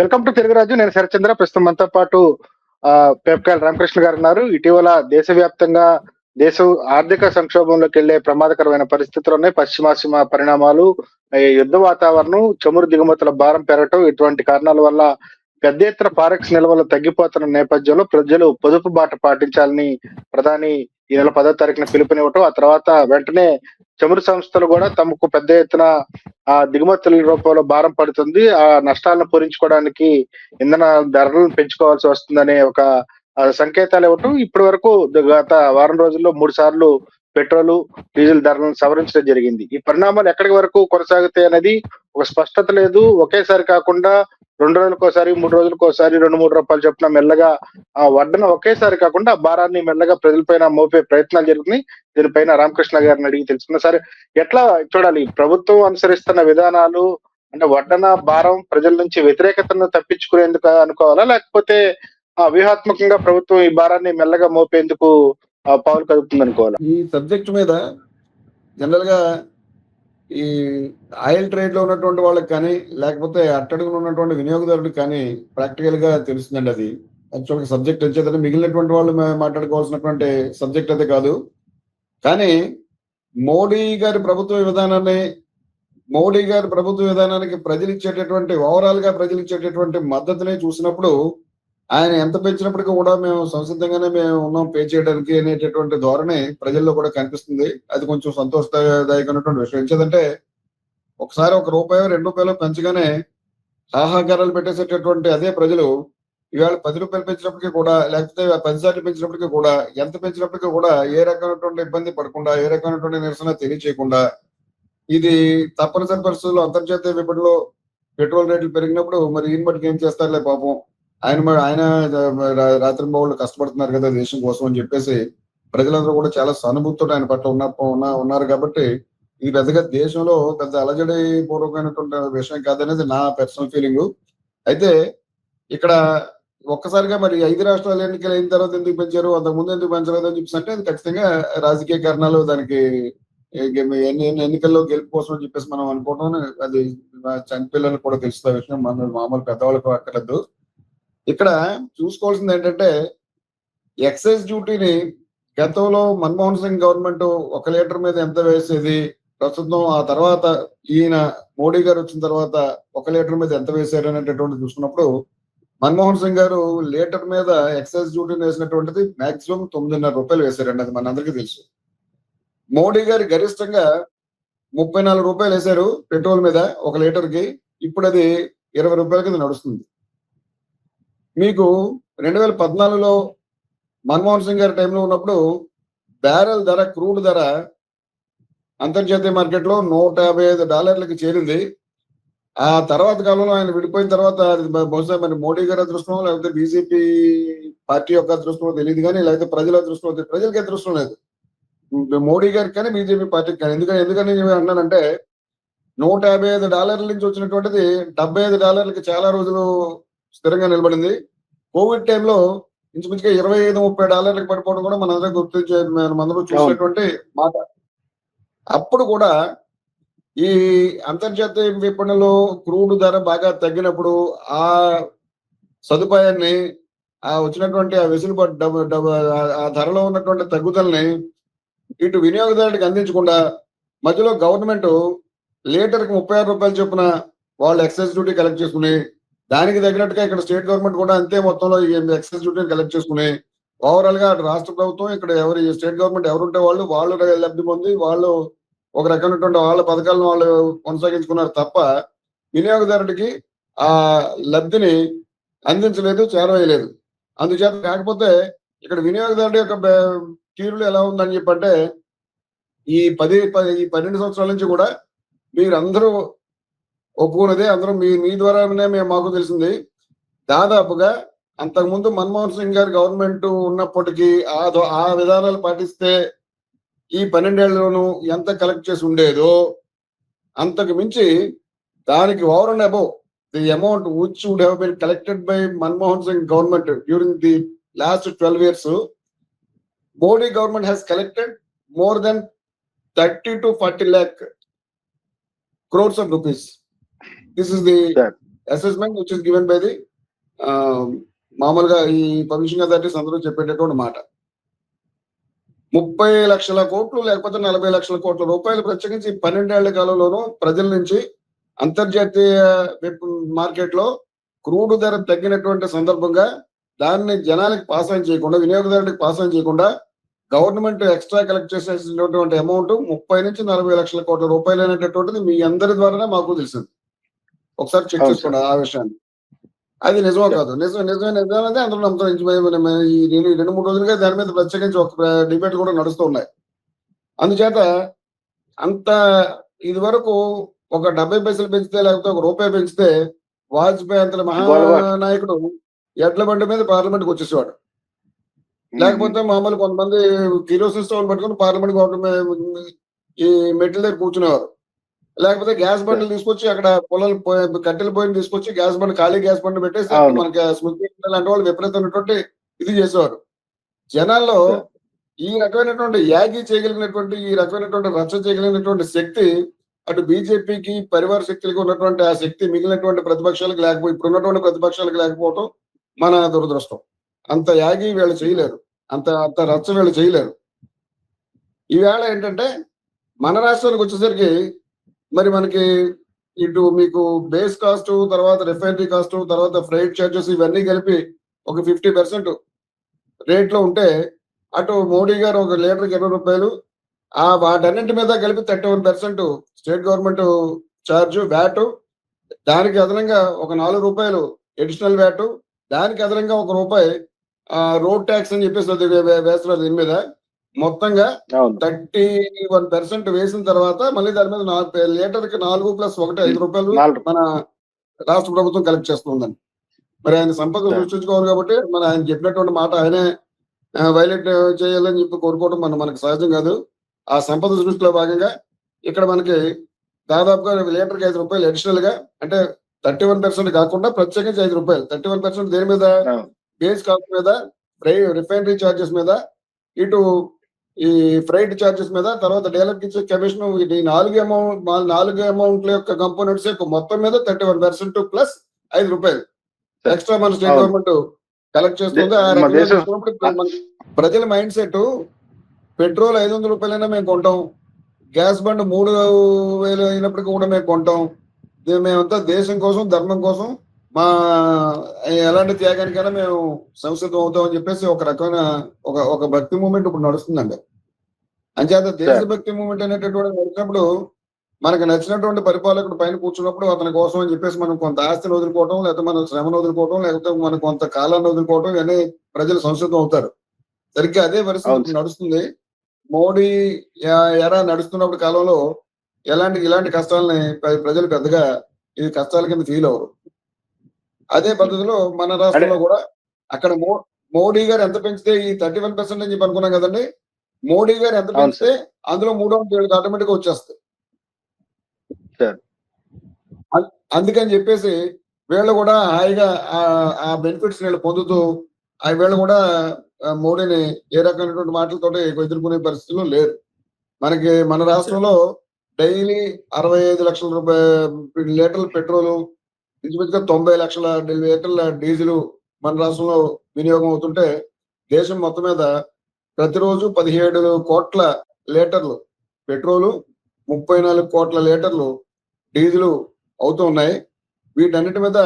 Welcome to Telugu రాజు. నేను శరచంద్ర. ప్రస్తుతం మనతో పాటు పేపకాయల రామకృష్ణ గారు ఉన్నారు. ఇటీవల దేశవ్యాప్తంగా దేశం ఆర్థిక సంక్షోభంలోకి వెళ్లే ప్రమాదకరమైన పరిస్థితులు ఉన్నాయి. పశ్చిమాసిమ పరిణామాలు, యుద్ధ వాతావరణం, చమురు దిగుమతుల భారం పెరగటం, ఇటువంటి కారణాల వల్ల పెద్ద ఎత్తున ఫారెక్స్ నిల్వలు తగ్గిపోతున్న నేపథ్యంలో ప్రజలు పొదుపు బాట పాటించాలని ప్రధాని ఈ నెల 10వ తారీఖున పిలుపునివ్వటం, ఆ తర్వాత వెంటనే చమురు సంస్థలు కూడా తమకు పెద్ద ఎత్తున దిగుమతుల రూపంలో భారం పడుతుంది, ఆ నష్టాలను పూరించుకోవడానికి ఇంధన ధరలను పెంచుకోవాల్సి వస్తుందనే ఒక సంకేతాలు ఇవ్వటం. ఇప్పటి వరకు గత వారం రోజుల్లో 3 సార్లు పెట్రోలు, డీజిల్ ధరలను సవరించడం జరిగింది. ఈ పరిణామాలు ఎక్కడి వరకు కొనసాగుతాయి అనేది ఒక స్పష్టత లేదు. ఒకేసారి కాకుండా 2 రోజులకోసారి, 3 రోజులకోసారి 2-3 రూపాయలు చొప్పున మెల్లగా వడ్డన ఒకేసారి కాకుండా భారాన్ని మెల్లగా ప్రజలపైన మోపే ప్రయత్నాలు జరుగుతున్నాయి. దీనిపైన రామకృష్ణ గారిని అడిగి తెలుసుకున్నా. సరే, ఎట్లా చూడాలి ప్రభుత్వం అనుసరిస్తున్న విధానాలు? అంటే వడ్డన భారం ప్రజల నుంచి వ్యతిరేకతను తప్పించుకునేందుకు అనుకోవాలా, లేకపోతే వ్యూహాత్మకంగా ప్రభుత్వం ఈ భారాన్ని మెల్లగా మోపేందుకు పావులు కదుపుతుంది అనుకోవాలా? ఈ సబ్జెక్ట్ మీద జనరల్ గా ఈ ఆయిల్ ట్రేడ్ లో ఉన్నటువంటి వాళ్ళకి కానీ, లేకపోతే అట్టడుగున ఉన్నటువంటి వినియోగదారుడికి కానీ ప్రాక్టికల్ గా తెలుస్తుందండి. అది యాక్చువల్గా సబ్జెక్ట్ వచ్చేదని మిగిలినటువంటి వాళ్ళు మాట్లాడుకోవాల్సినటువంటి సబ్జెక్ట్ అయితే కాదు. కానీ మోడీ గారి ప్రభుత్వ విధానానికి ప్రజలు ఇచ్చేటటువంటి ఓవరాల్ గా ప్రజలు ఇచ్చేటటువంటి మద్దతుని చూసినప్పుడు ఆయన ఎంత పెంచినప్పటికీ కూడా మేము సంసిద్ధంగానే మేము ఉన్నాం పే చేయడానికి అనేటటువంటి ధోరణి ప్రజల్లో కూడా కనిపిస్తుంది. అది కొంచెం సంతోషదాయకమైనటువంటి విషయం. ఏంటంటే ఒకసారి ₹1, ₹2 పెంచగానే హాహాకారాలు పెట్టేసేటటువంటి అదే ప్రజలు ఇవాళ ₹10 పెంచినప్పటికీ కూడా, లేకపోతే 10 సార్లు పెంచినప్పటికీ కూడా, ఎంత పెంచినప్పటికీ కూడా ఏ రకమైనటువంటి ఇబ్బంది పడకుండా, ఏ రకమైనటువంటి నిరసన తెలియచేయకుండా, ఇది తప్పనిసరి పరిస్థితుల్లో అంతర్జాతీయ విపణిలో పెట్రోల్ రేట్లు పెరిగినప్పుడు మరి ఈయన మటుకు ఏం చేస్తారులే పాపం, ఆయన రాత్రింబవళ్ళు కష్టపడుతున్నారు కదా దేశం కోసం అని చెప్పేసి ప్రజలందరూ కూడా చాలా సానుభూతితో ఆయన పట్ల ఉన్నారు. కాబట్టి ఇది పెద్దగా దేశంలో పెద్ద అలజడి పూర్వకమైనటువంటి విషయం కాదనేది నా పర్సనల్ ఫీలింగ్. అయితే ఇక్కడ ఒక్కసారిగా మరి 5 రాష్ట్రాలు ఎన్నికలు అయిన తర్వాత ఎందుకు పెంచారు, అంతకుముందు ఎందుకు పెంచలేదు అని చెప్పేసి అంటే అది ఖచ్చితంగా రాజకీయ కారణాలు. దానికి ఎన్నికల్లో గెలుపు కోసం అని చెప్పేసి మనం అనుకోవడం అది చనిపిల్లలకు కూడా తెలుస్తుంది విషయం, మన మామూలు పెద్దవాళ్ళకు అక్కర్లేదు. ఇక్కడ చూసుకోవాల్సింది ఏంటంటే ఎక్సైజ్ డ్యూటీని గతంలో మన్మోహన్ సింగ్ గవర్నమెంట్ 1 లీటర్ మీద ఎంత వేసేది, ప్రస్తుతం ఆ తర్వాత ఈయన మోడీ గారు వచ్చిన తర్వాత 1 లీటర్ మీద ఎంత వేశారు అనేటటువంటి చూసుకున్నప్పుడు మన్మోహన్ సింగ్ గారు లీటర్ మీద ఎక్సైజ్ డ్యూటీని వేసినటువంటిది మాక్సిమం ₹9.5 వేశారండి. అది మనందరికీ తెలుసు. మోడీ గారు గరిష్టంగా ₹34 వేశారు పెట్రోల్ మీద 1 లీటర్కి. ఇప్పుడు అది ₹20 కింద నడుస్తుంది. మీకు 2014లో మన్మోహన్ సింగ్ గారి టైంలో ఉన్నప్పుడు బ్యారెల్ ధర, క్రూడ్ ధర అంతర్జాతీయ మార్కెట్లో $155కి చేరింది. ఆ తర్వాత కాలంలో ఆయన విడిపోయిన తర్వాత అది బహుశా మరి మోడీ గారి అదృష్టం, లేకపోతే బీజేపీ పార్టీ యొక్క అదృష్టమో తెలియదు కానీ, లేకపోతే ప్రజల అదృష్టమో తెలియదు. ప్రజలకి అదృష్టం లేదు, మోడీ గారికి కానీ బీజేపీ పార్టీకి కానీ. ఎందుకని అన్నానంటే $155 నుంచి వచ్చినటువంటిది $75కి చాలా రోజులు స్థిరంగా నిలబడింది. కోవిడ్ టైంలో ఇంచుమించుగా $25-30 పడిపోవడం కూడా మనందరూ చూసినటువంటి మాట. అప్పుడు కూడా ఈ అంతర్జాతీయ విపణిలో క్రూడ్ ధర బాగా తగ్గినప్పుడు ఆ సదుపాయాన్ని, ఆ వచ్చినటువంటి ఆ వెసులుబాటు ఆ ధరలో ఉన్నటువంటి తగ్గుదలని ఇటు వినియోగదారుడికి అందించకుండా మధ్యలో గవర్నమెంట్ లీటర్కి ₹36 చొప్పున వాళ్ళు ఎక్సైజ్ డ్యూటీ కలెక్ట్ చేసుకుని, దానికి తగినట్టుగా ఇక్కడ స్టేట్ గవర్నమెంట్ కూడా అంతే మొత్తంలో ఎక్సైజ్ డ్యూటీని కలెక్ట్ చేసుకుని ఓవరాల్ గా అటు రాష్ట్ర ప్రభుత్వం, ఇక్కడ స్టేట్ గవర్నమెంట్ ఎవరుంటే వాళ్ళు లబ్ధి పొంది వాళ్ళు ఒక రకమైనటువంటి వాళ్ళ పథకాలను వాళ్ళు కొనసాగించుకున్నారు తప్ప వినియోగదారుడికి ఆ లబ్ధిని అందించలేదు, చేరవేయలేదు. అందుచేత కాకపోతే ఇక్కడ వినియోగదారుడి యొక్క తీరులు ఎలా ఉందని చెప్పంటే ఈ 12 సంవత్సరాల నుంచి కూడా మీరందరూ ఒప్పుకున్నదే, అందరూ మీ ద్వారానే మాకు తెలిసింది. దాదాపుగా అంతకుముందు మన్మోహన్ సింగ్ గారి గవర్నమెంట్ ఉన్నప్పటికీ ఆ విధానాలు పాటిస్తే ఈ 12 ఏళ్లలోనూ ఎంత కలెక్ట్ చేసి ఉండేదో అంతకు మించి దానికి over and above the amount which would have been collected by Manmohan Singh government during the last 12 years, Modi government has collected more than 30 to 40 lakh crores of rupees. This is the assessment which is given by the మామూలుగా ఈ publishing authorities అందరూ చెప్పేటటువంటి మాట. 30 లక్షల కోట్లు లేకపోతే 40 లక్షల కోట్ల రూపాయలు ప్రత్యేకించి 12 ఏళ్ల కాలంలోనూ ప్రజల నుంచి అంతర్జాతీయ మార్కెట్ లో క్రూడ్ ధర తగ్గినటువంటి సందర్భంగా దాన్ని జనానికి పాస్ ఆన్ చేయకుండా, వినియోగదారునికి పాస్ ఆన్ చేయకుండా గవర్నమెంట్ ఎక్స్ట్రా కలెక్ట్ చేసేసినటువంటి అమౌంట్ 30 నుంచి 40 లక్షల కోట్ల రూపాయలు అనేటటువంటిది మీ అందరి ద్వారానే మాకు తెలిసింది. ఒకసారి చెక్ అవును చేసుకోండి ఆ విషయాన్ని. అది నిజమో కాదు, నిజమేనది అందరూ నమ్ముతాం. ఈ 2-3 రోజులుగా దాని మీద ప్రత్యేకించి ఒక డిబేట్లు కూడా నడుస్తూ ఉన్నాయి. అందుచేత అంత ఇది వరకు ఒక 70 పైసలు పెంచితే లేకపోతే ఒక రూపాయి పెంచితే వాజ్పేయి అంత మహానాయకుడు ఎడ్ల బండి మీద పార్లమెంట్కి వచ్చేసేవాడు. లేకపోతే మామూలు కొంతమంది కిరోసిన్ స్టవ్ పట్టుకుని పార్లమెంట్ ఈ మెట్ల దగ్గర కూర్చునేవారు. లేకపోతే గ్యాస్ బండ్లు తీసుకొచ్చి అక్కడ పొలాలు కట్టెల పొయ్యిని తీసుకొచ్చి గ్యాస్ బండ్, ఖాళీ గ్యాస్ బండ్ పెట్టేసి మనకి స్మృతి లాంటి వాళ్ళు విపరీతమైనటువంటి ఇది చేసేవారు. జనాల్లో ఈ రకమైనటువంటి యాగి చేయగలిగినటువంటి, ఈ రకమైనటువంటి రచ్చ చేయగలిగినటువంటి శక్తి అటు బీజేపీకి, పరివార శక్తులకు ఉన్నటువంటి ఆ శక్తి మిగిలినటువంటి ప్రతిపక్షాలకు లేకపోతే ఇప్పుడున్నటువంటి ప్రతిపక్షాలకు లేకపోవడం మన దురదృష్టం. అంత యాగి వీళ్ళు చేయలేరు, అంత అంత రచ్చ వీళ్ళు చేయలేరు. ఈవేళ ఏంటంటే మన రాష్ట్రానికి వచ్చేసరికి మరి మనకి ఇటు మీకు బేస్ కాస్ట్, తర్వాత రిఫైనరీ కాస్ట్, తర్వాత ఫ్రైట్ చార్జెస్ ఇవన్నీ కలిపి ఒక 50% రేట్ లో ఉంటే, అటు మోడీ గారు ఒక లీటర్కి 20 రూపాయలు, వాటన్నింటి మీద కలిపి 31% స్టేట్ గవర్నమెంట్ ఛార్జ్ వ్యాట్, దానికి అదనంగా ఒక 4 రూపాయలు అడిషనల్ వ్యాట్, దానికి అదనంగా 1 రూపాయి రోడ్ ట్యాక్స్ అని చెప్పేసి వేస్తున్నారు. దీని మీద మొత్తంగా 31% వేసిన తర్వాత మళ్ళీ దాని మీద లీటర్కి 4+1 5 రూపాయలు మన రాష్ట్ర ప్రభుత్వం కలెక్ట్ చేస్తుందని. మరి ఆయన సంపద సృష్టించుకోవాలి కాబట్టి మరి ఆయన చెప్పినటువంటి మాట ఆయనే వైలేట్ చేయాలని చెప్పి కోరుకోవడం మనకు సహజం కాదు. ఆ సంపద సృష్టిలో భాగంగా ఇక్కడ మనకి దాదాపుగా లీటర్కి 5 రూపాయలు అడిషనల్ గా, అంటే 31% కాకుండా ప్రత్యేకించి 5 రూపాయలు. 31% దేని మీద? బేస్ కాస్ట్ మీద, రిఫైనరీ చార్జెస్ మీద, ఇటు ఈ ఫ్రైట్ చార్జెస్ మీద, తర్వాత డీలర్కి ఇచ్చే కమిషన్, ఈ 4 అమౌంట్ల యొక్క కంపోనెంట్స్ మొత్తం మీద 31% ప్లస్ 5 రూపాయలు ఎక్స్ట్రా మన స్టేట్ గవర్నమెంట్ కలెక్ట్ చేస్తుంది. ఆ రకంగా చూసుకున్నప్పుడు ప్రజల మైండ్ సెట్, పెట్రోల్ 500 రూపాయలైనా మేము కొంటాం, గ్యాస్ బండ్ 3000 అయినప్పటికీ కూడా మేము కొంటాం, మేమంతా దేశం కోసం, ధర్మం కోసం, మా ఎలాంటి త్యాగానికైనా మేము సంసిద్ధం అవుతాం అని చెప్పేసి ఒక రకమైన ఒక భక్తి మూమెంట్ ఇప్పుడు నడుస్తుందండి. అంచేత దేశభక్తి మూమెంట్ అనేటటువంటి నడిచినప్పుడు మనకు నచ్చినటువంటి పరిపాలకుడు పైన కూర్చున్నప్పుడు అతని కోసం అని చెప్పేసి మనం కొంత ఆస్తిని వదులుకోవడం, లేకపోతే మన శ్రమను వదులుకోవడం, లేకపోతే మన కొంత కాలాన్ని వదులుకోవడం, ఇవన్నీ ప్రజలు సంసిద్ధం అవుతారు. సరిగ్గా అదే పరిస్థితి నడుస్తుంది. మోడీ ఎరా నడుస్తున్నప్పుడు కాలంలో ఇలాంటి కష్టాలని ప్రజలు పెద్దగా ఈ కష్టాల కింద ఫీల్ అవ్వరు. అదే పద్ధతిలో మన రాష్ట్రంలో కూడా అక్కడ మోడీ గారు ఎంత పెంచితే ఈ 31% అని చెప్పి అనుకున్నాం కదండి, మోడీ గారు ఎంత పెంచితే అందులో 300 ఆటోమేటిక్ గా వచ్చేస్తాయి. అందుకని చెప్పేసి వీళ్ళు కూడా హాయిగా ఆ బెనిఫిట్స్ వీళ్ళు పొందుతూ వీళ్ళు కూడా మోడీని ఏ రకమైనటువంటి మాటలతో ఎదుర్కొనే పరిస్థితుల్లో లేరు. మన రాష్ట్రంలో డైలీ 65 లక్షల లీటర్ల పెట్రోలు, ఇంచుమించుగా 90 లక్షల లీటర్ల డీజిల్ మన రాష్ట్రంలో వినియోగం అవుతుంటే, దేశం మొత్తం మీద ప్రతిరోజు 17 కోట్ల లీటర్లు పెట్రోలు, 34 కోట్ల లీటర్లు డీజిల్ అవుతూ ఉన్నాయి. వీటన్నిటి మీద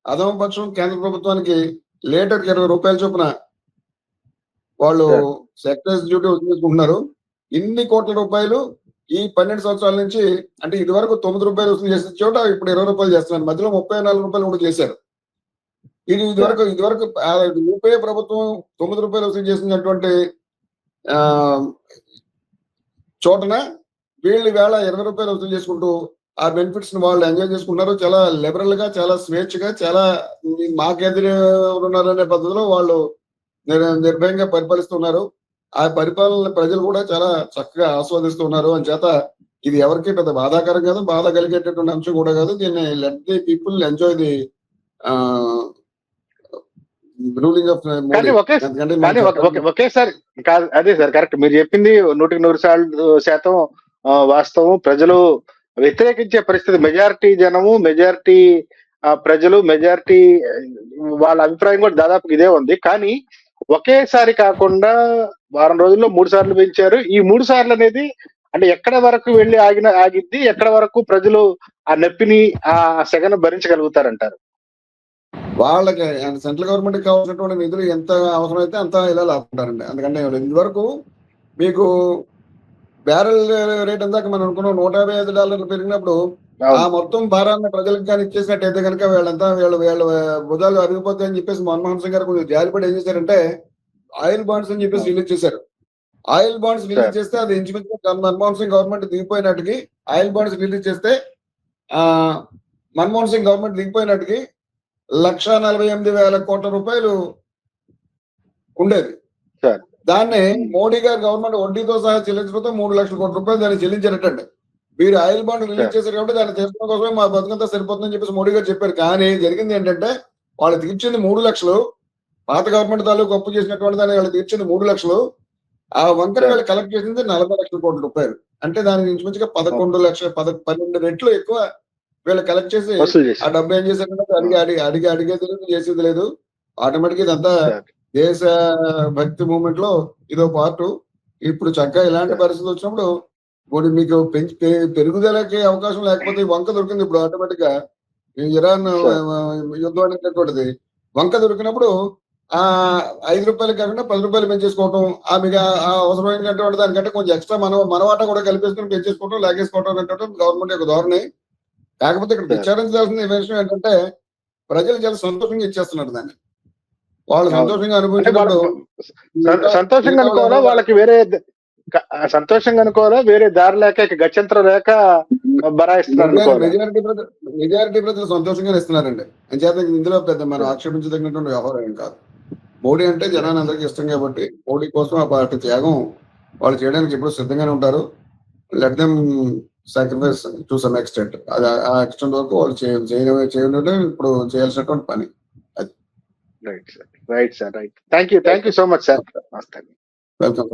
అధమపక్షం కేంద్ర ప్రభుత్వానికి లీటర్కి 20 రూపాయల చొప్పున వాళ్ళు ఎక్సైజ్ డ్యూటీ వసూలు. ఇన్ని కోట్ల రూపాయలు ఈ 12 సంవత్సరాల నుంచి, అంటే ఇది వరకు 9 రూపాయలు వసూలు చేసిన చోట ఇప్పుడు 20 రూపాయలు చేస్తున్నారు. మధ్యలో 34 రూపాయలు కూడా చేశారు. ఇది వరకు యూపీఏ ప్రభుత్వం 9 రూపాయలు వసూలు చేసినటువంటి చోటన వీళ్ళు వేళ 20 రూపాయలు వసూలు చేసుకుంటూ ఆ బెనిఫిట్స్ ని వాళ్ళు ఎంజాయ్ చేసుకుంటున్నారు. చాలా లిబరల్ గా, చాలా స్వేచ్ఛగా, చాలా మాకెదురు ఉన్నారనే పద్ధతిలో వాళ్ళు నిర్భయంగా పరిపాలిస్తున్నారు. ఆ పరిపాలన ప్రజలు కూడా చాలా చక్కగా ఆస్వాదిస్తున్నారు. అని చేత ఇది ఎవరికి పెద్ద బాధాకరం కాదు, బాధ కలిగేటటువంటి అంశం కూడా కాదు. దీన్ని let the people enjoy the ruling of Modi. ఒకేసారి కాదు, అదే సార్ కరెక్ట్. మీరు చెప్పింది 100% వాస్తవం. ప్రజలు వ్యతిరేకించే పరిస్థితి, మెజారిటీ జనము, మెజారిటీ ప్రజలు మెజారిటీ వాళ్ళ అభిప్రాయం కూడా దాదాపు ఇదే ఉంది. కానీ ఒకేసారి కాకుండా వారం రోజుల్లో 3 సార్లు పెంచారు. ఈ 3 సార్లు అనేది అంటే ఎక్కడ వరకు వెళ్లి ఆగిద్ది? ఎక్కడ వరకు ప్రజలు ఆ నొప్పిని, ఆ సెగను భరించగలుగుతారంటారు? వాళ్ళకి సెంట్రల్ గవర్నమెంట్ కి కావాల్సినటువంటి నిధులు ఎంత అవసరమైతే అంత ఇలా లాక్కుంటారండి. ఎందుకంటే ఇదివరకు మీకు బ్యారెల్ రేట్ ఎందాక మనం అనుకున్నాం $155 పెరిగినప్పుడు ఆ మొత్తం భారాన్ని ప్రజలకు కానీ ఇచ్చేసినట్టయితే కనుక వీళ్ళ భుజాలు అరిగిపోతాయని చెప్పేసి మన్మోహన్ సింగ్ గారు కొంచెం జాలిపడి ఏం చేశారంటే ఆయిల్ బాండ్స్ అని చెప్పేసి రిలీజ్ చేశారు. ఆయిల్ బాండ్స్ రిలీజ్ చేస్తే అది ఇంచుమించు మన్మోహన్ సింగ్ గవర్నమెంట్ దిగిపోయినట్టుకి ఆయిల్ బాండ్స్ రిలీజ్ చేస్తే మన్మోహన్ సింగ్ గవర్నమెంట్ దిగిపోయినట్టుకి 1,48,000 కోట్ల రూపాయలు ఉండేది. దాన్ని మోడీ గారు గవర్నమెంట్ వడ్డీతో సహా చెల్లించడంతో 3 లక్షల కోట్ల రూపాయలు దాన్ని చెల్లించారటండి. మీరు ఆయిల్ బాండ్ రిలీజ్ చేశారు కాబట్టి దాన్ని తీర్చడం కోసమే మా బతుకంతా సరిపోతుందని చెప్పేసి మోడీ గారు చెప్పారు. కానీ జరిగింది ఏంటంటే వాళ్ళు తీర్చింది 3 లక్షలు, పాత గవర్నమెంట్ తాలూకు అప్పు చేసినటువంటి దాన్ని వాళ్ళు తీర్చింది 3 లక్షలు, ఆ వంకర వీళ్ళు కలెక్ట్ చేసింది 40 లక్షల కోట్ల రూపాయలు. అంటే దానికి ఇంచుమించుగా 12 రెట్లు ఎక్కువ వీళ్ళు కలెక్ట్ చేసి ఆ డబ్బు ఏం చేశారంటే అడిగేది లేదు, చేసేది లేదు. ఆటోమేటిక్ ఇదంతా దేశ భక్తి మూవ్మెంట్ లో ఇదో పార్ట్. ఇప్పుడు చక్కగా ఇలాంటి పరిస్థితి వచ్చినప్పుడు మీకు పెరుగుదలకి అవకాశం లేకపోతే వంక దొరికింది. ఇప్పుడు ఆటోమేటిక్ గా ఇరాన్ యుద్ధం అనేటటువంటిది వంక దొరికినప్పుడు ₹5 కాకుండా ₹10 పెంచేసుకోవటం, అవసరమైనటువంటి దానికంటే కొంచెం ఎక్స్ట్రా మన వాటా కూడా కలిపేసుకుని పెంచేసుకోవటం, లాగేసుకోవటం అనేటువంటి గవర్నమెంట్ యొక్క ధోరణి. కాకపోతే ఇక్కడ విచారించాల్సిన విషయం ఏంటంటే ప్రజలు చాలా సంతోషంగా ఇచ్చేస్తున్నారు దాన్ని. వాళ్ళు సంతోషంగా అనుభవించినప్పుడు సంతోషంగా అనుకోవాలా, వాళ్ళకి సంతోషంగా అనుకోవాలా, వేరే దారి లేక గత్యంతరం లేక బరాయిస్తున్నారు? మెజారిటీ ప్రజలు సంతోషంగా ఇస్తున్నారండి. అంచేత ఇందులో పెద్ద మనం ఆక్షేపించదగినటువంటి వ్యవహారం ఏం కాదు. మోడీ అంటే జనాన్ని అందరికీ ఇష్టం కాబట్టి మోడీ కోసం ఆ పార్టీ త్యాగం వాళ్ళు చేయడానికి ఎప్పుడు సిద్ధంగానే ఉంటారు. Let them sacrifice to some extent. అది ఆ ఎక్స్టెంట్ వరకు వాళ్ళు చేయడం ఇప్పుడు చేయాల్సినటువంటి పని. Right sir. Thank you so much sir. Welcome.